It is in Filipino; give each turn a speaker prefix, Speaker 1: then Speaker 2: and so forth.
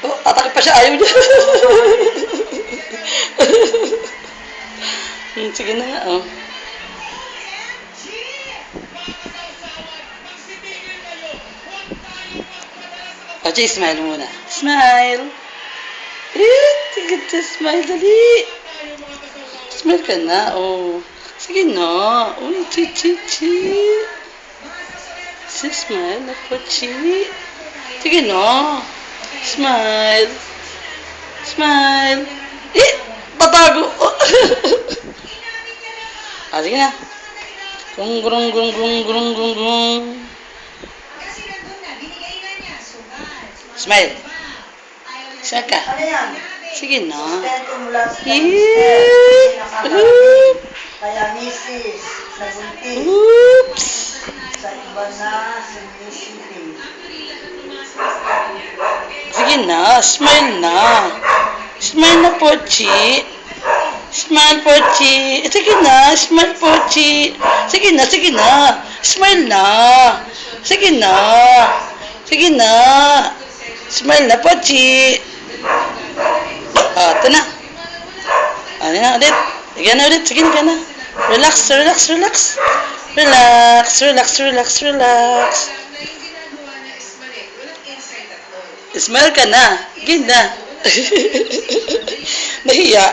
Speaker 1: Oh, tatakip pa siya. Ayaw niya. Sige na nga, oh. Okay, smile muna. Smile. Tigit na smile. Dali. Smile ka na, oh. Sige na. Uy, chi. Smile na po, chi. Sige na. Smile. Smile. Tatago. Sige na. Grung. Smile. Smile ka. Sige na.
Speaker 2: Kaya misis, sa buntis.
Speaker 1: Oops.
Speaker 2: Sa iba na, si Missy.
Speaker 1: Sige na. Smile na. Smile na, Pochi. Smile, Pochi. Sige na. Smile, Pochi. Sige na. Smile na. Sige na. Smile na, Pochi. Ito na. Ano na ulit? Sige na ulit. Sige na. Relax. Smile ka na. Sige na. Nahiya.